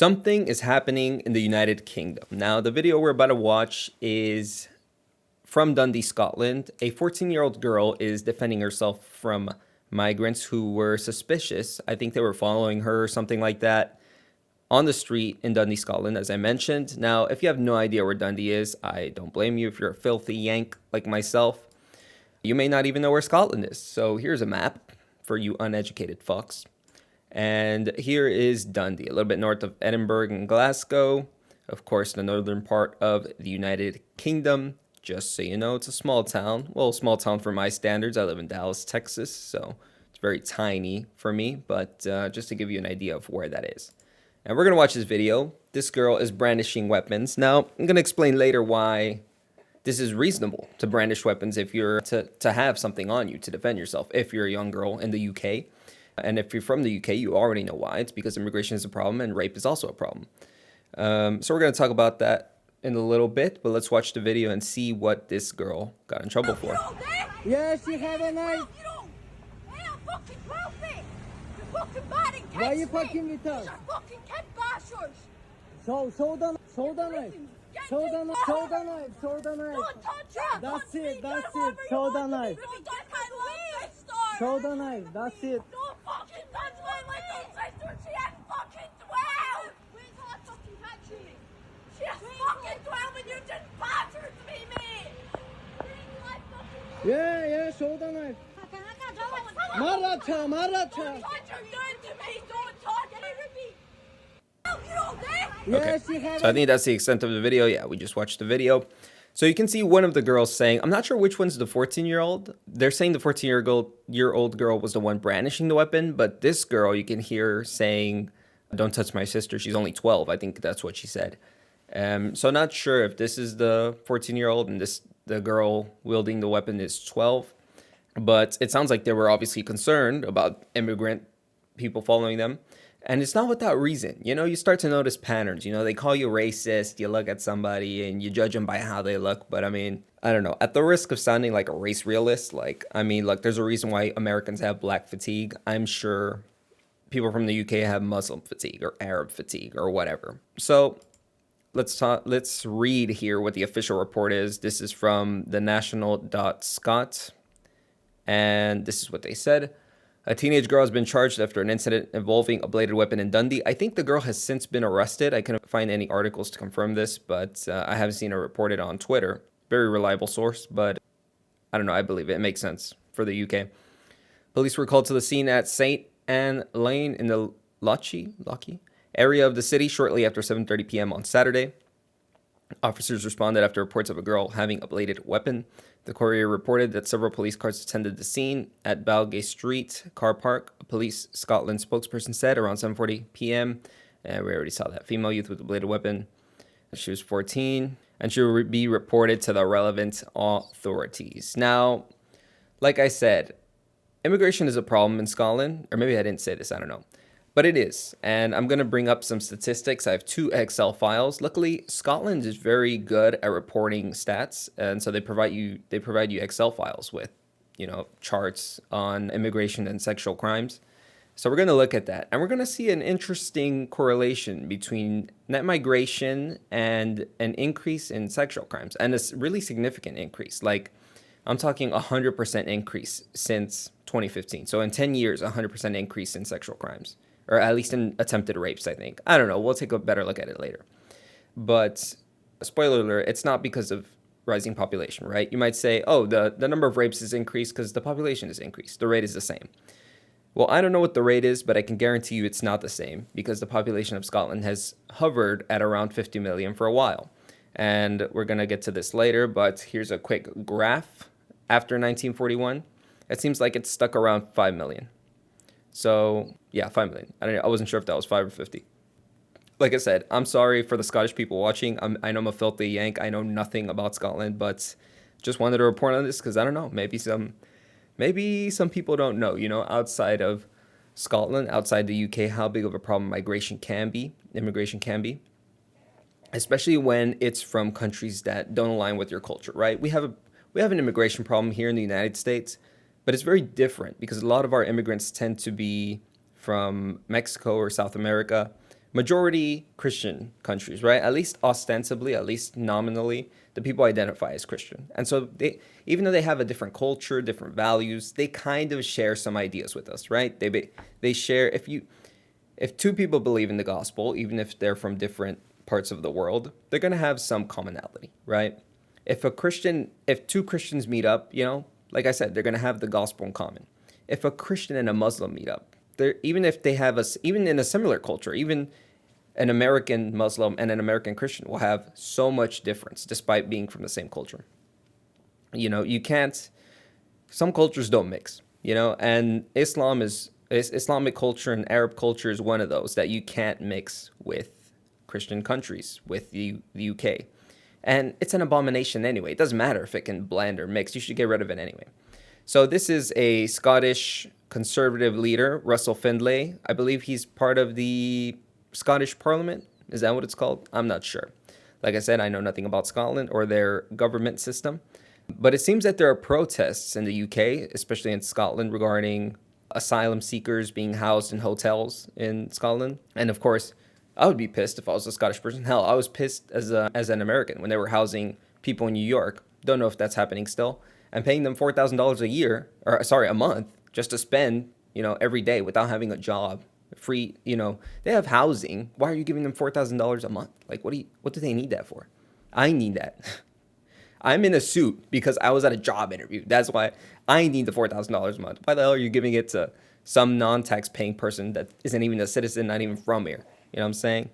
Something is happening in the United Kingdom. Now, the video we're about to watch is from Dundee, Scotland. A 14-year-old girl is defending herself from migrants who were suspicious. I think they were following her or something like that on the street in Dundee, Scotland, as I mentioned. Now, if you have no idea where Dundee is, I don't blame you if you're a filthy Yank like myself. You may not even know where Scotland is. So here's a map for you uneducated fucks. And here is Dundee, a little bit north of Edinburgh and Glasgow. Of course, the northern part of the United Kingdom. Just so you know, it's a small town. Well, small town for my standards. I live in Dallas, Texas, so it's very tiny for me. But just to give you an idea of where that is. And we're going to watch this video. This girl is brandishing weapons. Now, I'm going to explain later why this is reasonable to brandish weapons if you're to have something on you to defend yourself, if you're a young girl in the UK. And if you're from the UK, you already know why. It's because immigration is a problem and rape is also a problem. So we're going to talk about that in a little bit, but let's watch the video and see what this girl got in trouble for. Yeah, she had a knife. Hey, I'm fucking 12 feet. You're fucking bad and Why are you fucking with us? You're fucking kid bashers. Show the knife. Show the knife. Show the knife. Show the knife. Show the knife. Don't touch it. That's it. That's it. Show the knife. Show the knife. That's it. Don't fucking touch my little sister. She is fucking 12. Wait till I fucking catch you. She is fucking 12 and you just battered me, mate. Yeah, show the knife. Maracha. Don't touch her down to me. Don't touch me. You're all there. Yeah, Okay. she had So I think that's the extent of the video. Yeah, we just watched the video. So you can see one of the girls saying, I'm not sure which one's the 14-year-old. They're saying the 14-year-old girl was the one brandishing the weapon, but this girl, you can hear saying, don't touch my sister. She's only 12. I think that's what she said. So not sure if this is the 14-year-old and the girl wielding the weapon is 12. But it sounds like they were obviously concerned about immigrant people following them. And it's not without reason. You know, you start to notice patterns. You know, they call you racist. You look at somebody and you judge them by how they look. But I mean, I don't know. At the risk of sounding like a race realist, look, there's a reason why Americans have black fatigue. I'm sure people from the UK have Muslim fatigue or Arab fatigue or whatever. So let's read here what the official report is. This is from the national.scot. And this is what they said. A teenage girl has been charged after an incident involving a bladed weapon in Dundee. I think the girl has since been arrested. I couldn't find any articles to confirm this, but I have seen it reported on Twitter. Very reliable source, but I don't know. I believe it. It makes sense for the UK. Police were called to the scene at St. Anne Lane in the Lochie area of the city shortly after 7:30 p.m. on Saturday. Officers responded after reports of a girl having a bladed weapon. The Courier reported that several police cars attended the scene at Balgay Street car park. A Police Scotland spokesperson said around 7:40 p.m. And we already saw that female youth with a bladed weapon. She was 14 and she will be reported to the relevant authorities. Now, like I said, immigration is a problem in Scotland. Or maybe I didn't say this, I don't know. But it is, and I'm going to bring up some statistics. I have 2 Excel files. Luckily, Scotland is very good at reporting stats, and so they provide you Excel files with, charts on immigration and sexual crimes. So we're going to look at that, and we're going to see an interesting correlation between net migration and an increase in sexual crimes, and a really significant increase. Like, I'm talking 100% increase since 2015. So in 10 years, 100% increase in sexual crimes. Or at least in attempted rapes, I think. I don't know. We'll take a better look at it later. But spoiler alert, it's not because of rising population, right? You might say, oh, the number of rapes is increased because the population is increased. The rate is the same. Well, I don't know what the rate is, but I can guarantee you it's not the same because the population of Scotland has hovered at around 50 million for a while. And we're going to get to this later, but here's a quick graph. After 1941, it seems like it's stuck around 5 million. So, yeah, 5 million. I wasn't sure if that was 5 or 50. Like I said, I'm sorry for the Scottish people watching. I know I'm a filthy Yank. I know nothing about Scotland, but just wanted to report on this because I don't know. Maybe some people don't know, outside of Scotland, outside the UK, how big of a problem immigration can be, especially when it's from countries that don't align with your culture, right? We have an immigration problem here in the United States, but it's very different because a lot of our immigrants tend to be from Mexico or South America, majority Christian countries, right? At least ostensibly, at least nominally, the people identify as Christian. And so even though they have a different culture, different values, they kind of share some ideas with us, right? They share, if two people believe in the gospel, even if they're from different parts of the world, they're going to have some commonality, right? If two Christians meet up, like I said, they're going to have the gospel in common. If a Christian and a Muslim meet up, even if they have even in a similar culture, even an American Muslim and an American Christian will have so much difference despite being from the same culture. You can't, some cultures don't mix, and Islamic culture and Arab culture is one of those that you can't mix with Christian countries, with the UK. And it's an abomination anyway. It doesn't matter if it can blend or mix. You should get rid of it anyway. So this is a Scottish Conservative leader, Russell Findlay. I believe he's part of the Scottish Parliament. Is that what it's called? I'm not sure. Like I said, I know nothing about Scotland or their government system. But it seems that there are protests in the UK, especially in Scotland, regarding asylum seekers being housed in hotels in Scotland. And of course, I would be pissed if I was a Scottish person. Hell, I was pissed as an American when they were housing people in New York. Don't know if that's happening still. And paying them $4,000 a month just to spend, every day without having a job. Free, they have housing. Why are you giving them $4,000 a month? Like, what do they need that for? I need that. I'm in a suit because I was at a job interview. That's why I need the $4,000 a month. Why the hell are you giving it to some non-tax paying person that isn't even a citizen, not even from here? You know what I'm saying?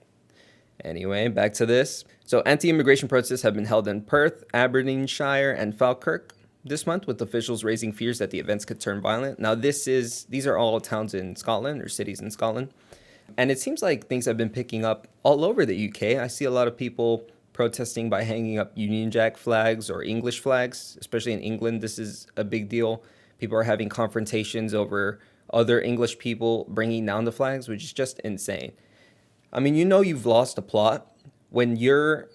Anyway, back to this. So anti-immigration protests have been held in Perth, Aberdeenshire, and Falkirk this month, with officials raising fears that the events could turn violent. Now, these are all towns in Scotland or cities in Scotland. And it seems like things have been picking up all over the UK. I see a lot of people protesting by hanging up Union Jack flags or English flags, especially in England. This is a big deal. People are having confrontations over other English people bringing down the flags, which is just insane. I mean, you've lost a plot when you're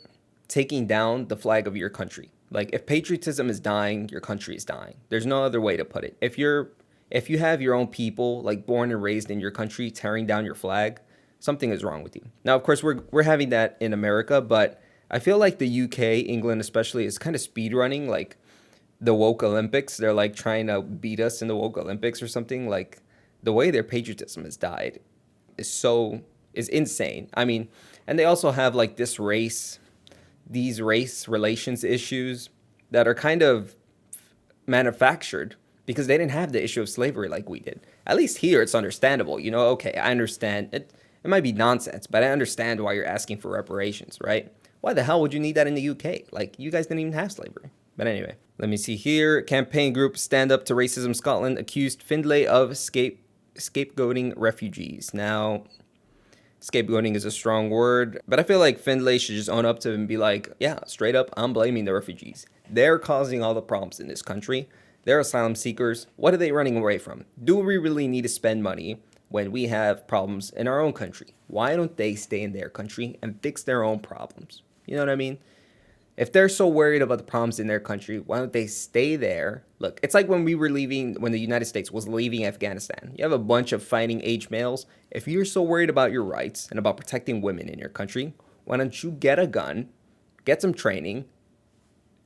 taking down the flag of your country. Like, if patriotism is dying, your country is dying. There's no other way to put it. If you have your own people, like born and raised in your country, tearing down your flag, something is wrong with you. Now, of course, we're having that in America, but I feel like the UK, England especially, is kind of speed running, like the woke Olympics. They're like trying to beat us in the woke Olympics or something. Like, the way their patriotism has died is insane. I mean, and they also have like these race relations issues that are kind of manufactured because they didn't have the issue of slavery like we did. At least here it's understandable. Okay, I understand. It might be nonsense, but I understand why you're asking for reparations, right? Why the hell would you need that in the UK? Like, you guys didn't even have slavery. But anyway, let me see here. Campaign group Stand Up to Racism Scotland accused Findlay of scapegoating refugees. Now, scapegoating is a strong word, but I feel like Findlay should just own up to it and be like, yeah, straight up, I'm blaming the refugees. They're causing all the problems in this country. They're asylum seekers. What are they running away from? Do we really need to spend money when we have problems in our own country? Why don't they stay in their country and fix their own problems? You know what I mean? If they're so worried about the problems in their country, why don't they stay there? Look, it's like when the United States was leaving Afghanistan. You have a bunch of fighting age males. If you're so worried about your rights and about protecting women in your country, why don't you get a gun, get some training,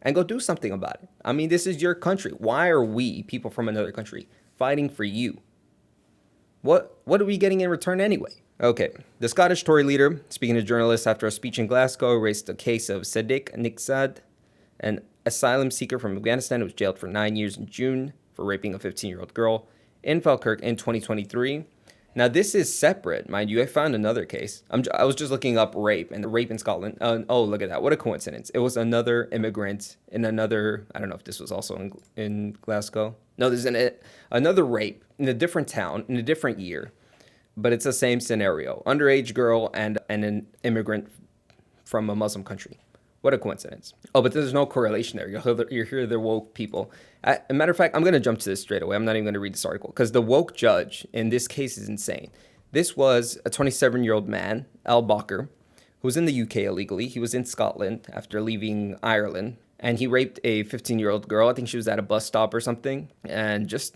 and go do something about it? I mean, this is your country. Why are we, people from another country, fighting for you? What are we getting in return anyway? Okay, the Scottish Tory leader, speaking to journalists after a speech in Glasgow, raised a case of Sadiq Niksad, an asylum seeker from Afghanistan who was jailed for 9 years in June for raping a 15-year-old girl in Falkirk in 2023. Now, this is separate, mind you. I found another case. I was just looking up rape, and the rape in Scotland. Oh, look at that. What a coincidence. It was another immigrant in another, I don't know if this was also in Glasgow. No, there's another rape in a different town in a different year. But it's the same scenario. Underage girl and an immigrant from a Muslim country. What a coincidence. Oh, but there's no correlation there. You hear the woke people. As a matter of fact, I'm going to jump to this straight away. I'm not even going to read this article because the woke judge in this case is insane. This was a 27-year-old man, Al Bakr, who was in the UK illegally. He was in Scotland after leaving Ireland. And he raped a 15-year-old girl. I think she was at a bus stop or something. And just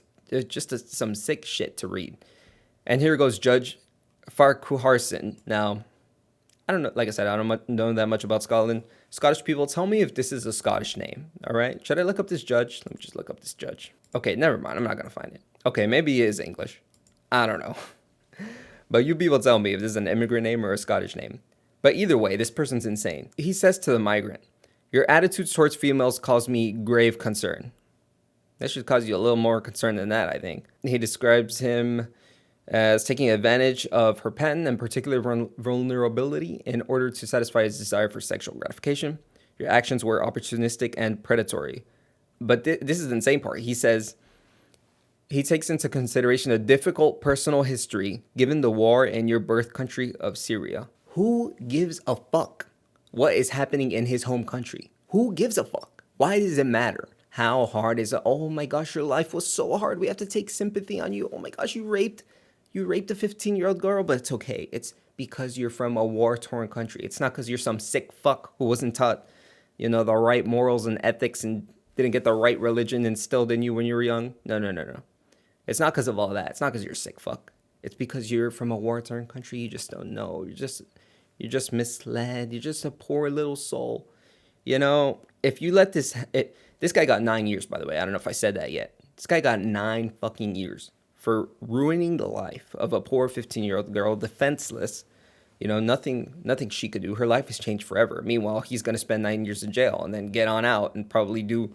some sick shit to read. And here goes Judge Farquharson. Now, I don't know. Like I said, I don't know that much about Scotland. Scottish people, tell me if this is a Scottish name. All right. Should I look up this judge? Let me just look up this judge. Okay, never mind. I'm not going to find it. Okay, maybe he is English. I don't know. But you people tell me if this is an immigrant name or a Scottish name. But either way, this person's insane. He says to the migrant, "Your attitudes towards females cause me grave concern." That should cause you a little more concern than that, I think. He describes him as taking advantage of her pen and particular vulnerability in order to satisfy his desire for sexual gratification. Your actions were opportunistic and predatory. But this is the insane part. He says he takes into consideration a difficult personal history given the war in your birth country of Syria. Who gives a fuck what is happening in his home country? Who gives a fuck? Why does it matter? How hard is it? Oh my gosh, your life was so hard. We have to take sympathy on you. Oh my gosh, you raped a 15-year-old girl, but it's okay. It's because you're from a war-torn country. It's not because you're some sick fuck who wasn't taught, the right morals and ethics and didn't get the right religion instilled in you when you were young. No. It's not because of all that. It's not because you're a sick fuck. It's because you're from a war-torn country. You just don't know. You're just misled. You're just a poor little soul. If you let this guy got 9 years, by the way. I don't know if I said that yet. This guy got 9 fucking years for ruining the life of a poor 15-year-old girl, defenseless. Nothing she could do. Her life has changed forever. Meanwhile, he's going to spend 9 years in jail and then get on out and probably do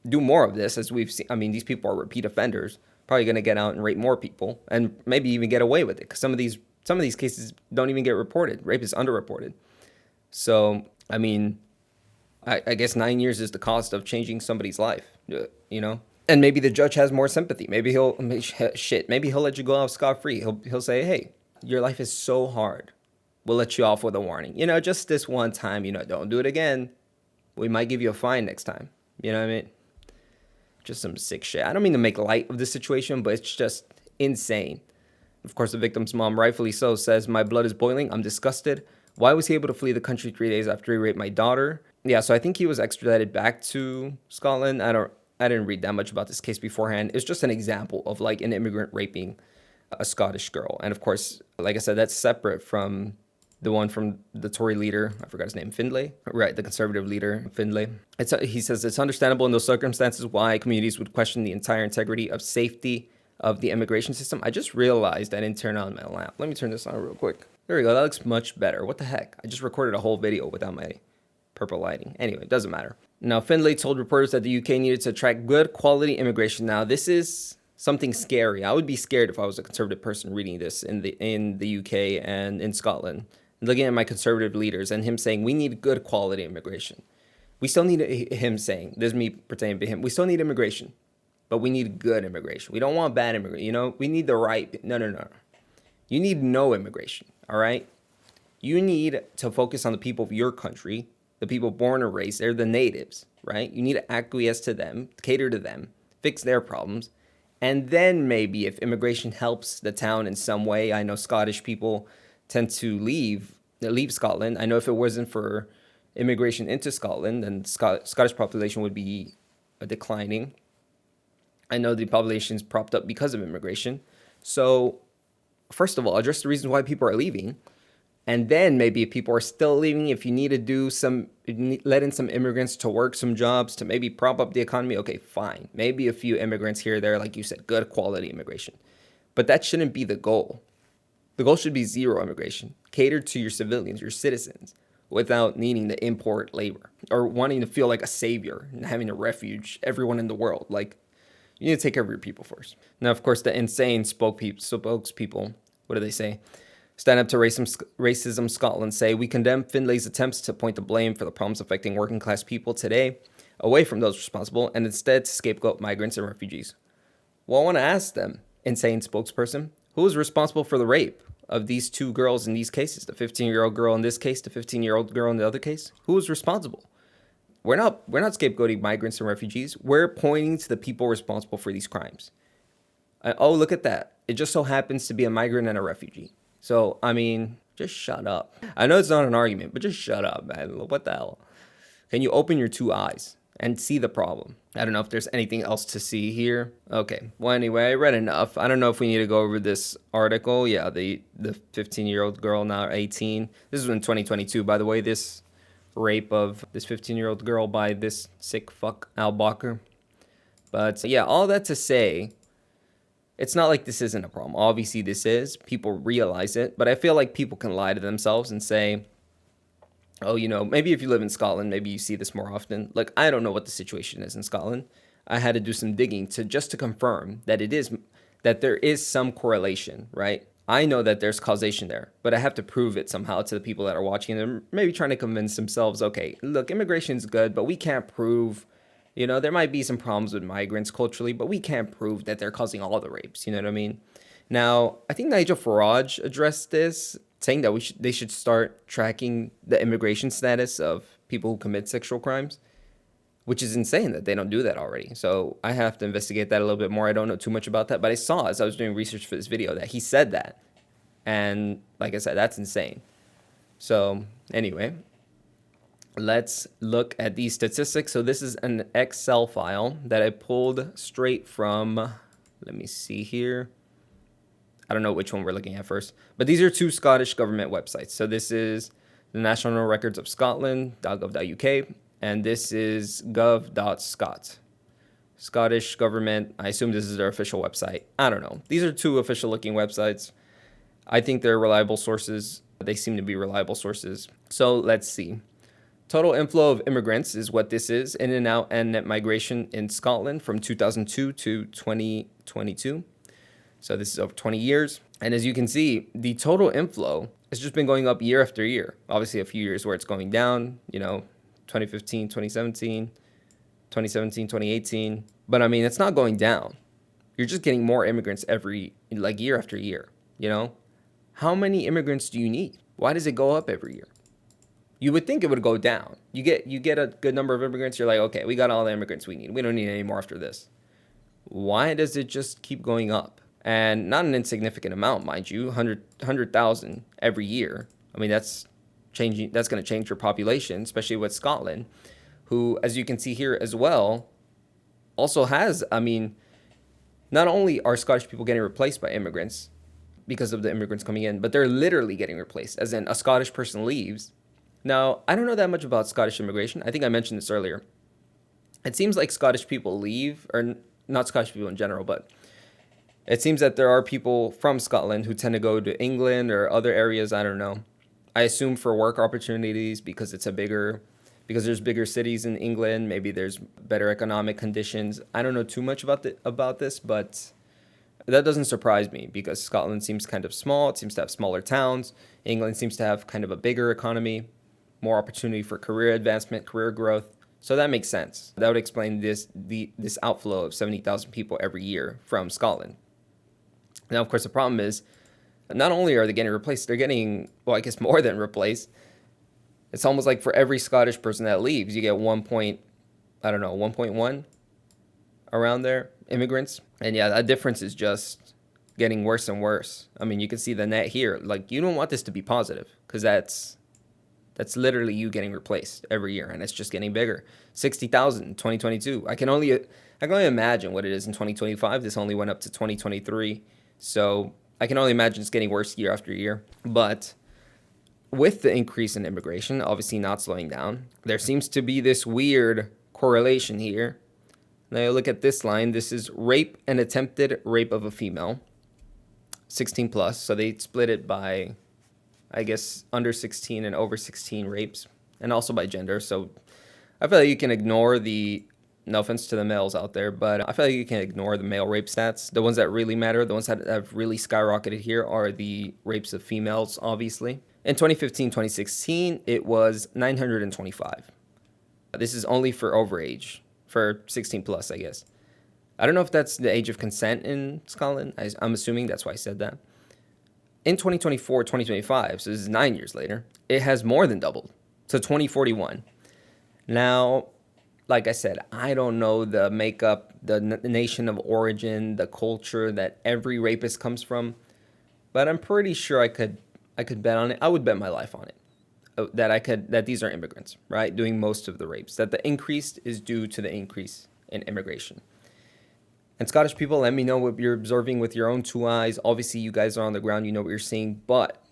more of this, as we've seen. I mean, these people are repeat offenders. Probably going to get out and rape more people and maybe even get away with it, because some of these cases don't even get reported. Rape is underreported. So, I mean, I guess 9 years is the cost of changing somebody's life, And maybe the judge has more sympathy. Maybe he'll let you go off scot-free. He'll say, "Hey, your life is so hard. We'll let you off with a warning. Just this one time, don't do it again. We might give you a fine next time." You know what I mean? Just some sick shit. I don't mean to make light of the situation, but it's just insane. Of course, the victim's mom, rightfully so, says, "My blood is boiling. I'm disgusted. Why was he able to flee the country 3 days after he raped my daughter?" Yeah, so I think he was extradited back to Scotland. I didn't read that much about this case beforehand. It's just an example of like an immigrant raping a Scottish girl. And of course, like I said, that's separate from the one from the Tory leader. I forgot his name, Findlay. Right, the Conservative leader, Findlay. He says it's understandable in those circumstances why communities would question the entire integrity of safety of the immigration system. I just realized I didn't turn on my lamp. Let me turn this on real quick. There we go. That looks much better. What the heck? I just recorded a whole video without my purple lighting. Anyway, it doesn't matter. Now, Findlay told reporters that the UK needed to attract good quality immigration. Now, this is something scary. I would be scared if I was a conservative person reading this in the UK and in Scotland, looking at my conservative leaders and him saying we need good quality immigration. We still need him saying, this is me pertaining to him, we still need immigration, but we need good immigration. We don't want bad immigration. We need the right. No. You need no immigration, all right? You need to focus on the people of your country, the people born and raised there, the natives, right? You need to acquiesce to them, cater to them, fix their problems. And then maybe if immigration helps the town in some way, I know Scottish people tend to leave Scotland. I know if it wasn't for immigration into Scotland, then Scottish population would be declining. I know the population is propped up because of immigration. So first of all, address the reasons why people are leaving. And then maybe if people are still leaving, if you need to let in some immigrants to work some jobs to maybe prop up the economy, okay, fine. Maybe a few immigrants here or there, like you said, good quality immigration. But that shouldn't be the goal. The goal should be zero immigration. Cater to your civilians, your citizens, without needing to import labor or wanting to feel like a savior and having a refuge everyone in the world. Like, you need to take care of your people first. Now, of course, the insane spokespeople, what do they say? Stand Up to Racism Scotland say, we condemn Findlay's attempts to point the blame for the problems affecting working class people today away from those responsible and instead to scapegoat migrants and refugees. Well, I want to ask them, insane spokesperson, who is responsible for the rape of these two girls in these cases? The 15-year-old girl in this case, the 15-year-old girl in the other case? Who is responsible? We're not scapegoating migrants and refugees. We're pointing to the people responsible for these crimes. Oh, look at that. It just so happens to be a migrant and a refugee. So, I mean, just shut up. I know it's not an argument, but just shut up, man. What the hell? Can you open your two eyes? and see the problem. I don't know if there's anything else to see here. Okay, well, anyway, I read enough. I don't know if we need to go over this article. Yeah, the 15-year-old girl, now 18. This is in 2022, by the way, this rape of this 15-year-old girl by this sick fuck Al Bacher. But yeah, all that to say, it's not like this isn't a problem. Obviously, this is. People realize it. But I feel like people can lie to themselves and say, oh, you know, maybe if you live in Scotland, maybe you see this more often. Like, I don't know what the situation is in Scotland. I had to do some digging to confirm that there is some correlation, right? I know that there's causation there, but I have to prove it somehow to the people that are watching. They're maybe trying to convince themselves, okay, look, immigration's good, but we can't prove, you know, there might be some problems with migrants culturally, but we can't prove that they're causing all the rapes. You know what I mean? Now, I think Nigel Farage addressed this, saying that they should start tracking the immigration status of people who commit sexual crimes, which is insane that they don't do that already. So I have to investigate that a little bit more. I don't know too much about that, but I saw as I was doing research for this video that he said that. And like I said, that's insane. So anyway, let's look at these statistics. So this is an Excel file that I pulled straight from, let me see here. I don't know which one we're looking at first, but these are two Scottish government websites. So this is the National Records of Scotland.gov.uk, and this is gov.scot. Scottish government, I assume this is their official website. I don't know. These are two official looking websites. I think they're reliable sources. They seem to be reliable sources. So let's see. Total inflow of immigrants is what this is, in and out and net migration in Scotland from 2002 to 2022. So this is over 20 years. And as you can see, the total inflow has just been going up year after year. Obviously, a few years where it's going down, you know, 2015, 2017, 2017, 2018. But I mean, it's not going down. You're just getting more immigrants year after year, you know? How many immigrants do you need? Why does it go up every year? You would think it would go down. You get a good number of immigrants, you're like, okay, we got all the immigrants we need. We don't need any more after this. Why does it just keep going up? And not an insignificant amount, mind you, 100,000 every year. I mean, that's changing. That's going to change your population, especially with Scotland, who, as you can see here as well, also has, I mean, not only are Scottish people getting replaced by immigrants because of the immigrants coming in, but they're literally getting replaced, as in a Scottish person leaves. Now, I don't know that much about Scottish immigration. I think I mentioned this earlier. It seems like Scottish people leave, or not Scottish people in general, but it seems that there are people from Scotland who tend to go to England or other areas, I don't know. I assume for work opportunities because there's bigger cities in England, maybe there's better economic conditions. I don't know too much about this, but that doesn't surprise me because Scotland seems kind of small. It seems to have smaller towns. England seems to have kind of a bigger economy, more opportunity for career advancement, career growth. So that makes sense. That would explain this outflow of 70,000 people every year from Scotland. Now, of course, the problem is not only are they getting replaced, they're getting, well, I guess more than replaced. It's almost like for every Scottish person that leaves, you get 1.1 around there, immigrants. And yeah, that difference is just getting worse and worse. I mean, you can see the net here. Like, you don't want this to be positive because that's literally you getting replaced every year, and it's just getting bigger. 60,000 in 2022. I can only imagine what it is in 2025. This only went up to 2023. So I can only imagine it's getting worse year after year. But with the increase in immigration, obviously not slowing down, there seems to be this weird correlation here. Now look at this line. This is rape and attempted rape of a female, 16 plus. So they split it by, I guess, under 16 and over 16 rapes, and also by gender. So I feel like you can ignore no offense to the males out there, but I feel like you can ignore the male rape stats. The ones that really matter, the ones that have really skyrocketed here are the rapes of females, obviously. In 2015, 2016, it was 925. This is only for overage, for 16 plus, I guess. I don't know if that's the age of consent in Scotland. I'm assuming that's why I said that. In 2024, 2025, so this is 9 years later, it has more than doubled to 2041. Now, like I said, I don't know the makeup, the nation of origin, the culture that every rapist comes from, but I'm pretty sure I could bet on it. I would bet my life on it. that these are immigrants, right, doing most of the rapes. That the increase is due to the increase in immigration. And Scottish people, let me know what you're observing with your own two eyes. Obviously, you guys are on the ground, you know what you're seeing. But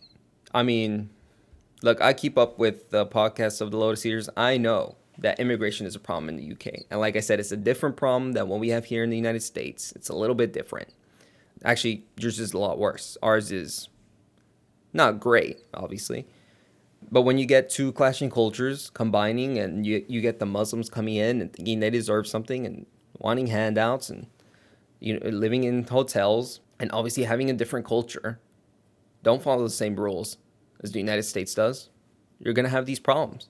I mean, look, I keep up with the podcasts of the Lotus Eaters. I know that immigration is a problem in the UK. And like I said, it's a different problem than what we have here in the United States. It's a little bit different. Actually, yours is a lot worse. Ours is not great, obviously. But when you get two clashing cultures combining and you get the Muslims coming in and thinking they deserve something and wanting handouts and living in hotels and obviously having a different culture, don't follow the same rules as the United States does, you're going to have these problems.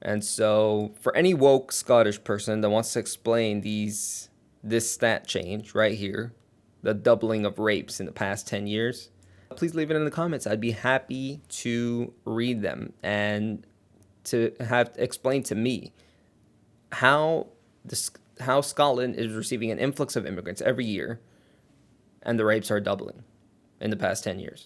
And so for any woke Scottish person that wants to explain this stat change right here, the doubling of rapes in the past 10 years, please leave it in the comments. I'd be happy to read them and to have explained to me how Scotland is receiving an influx of immigrants every year and the rapes are doubling in the past 10 years.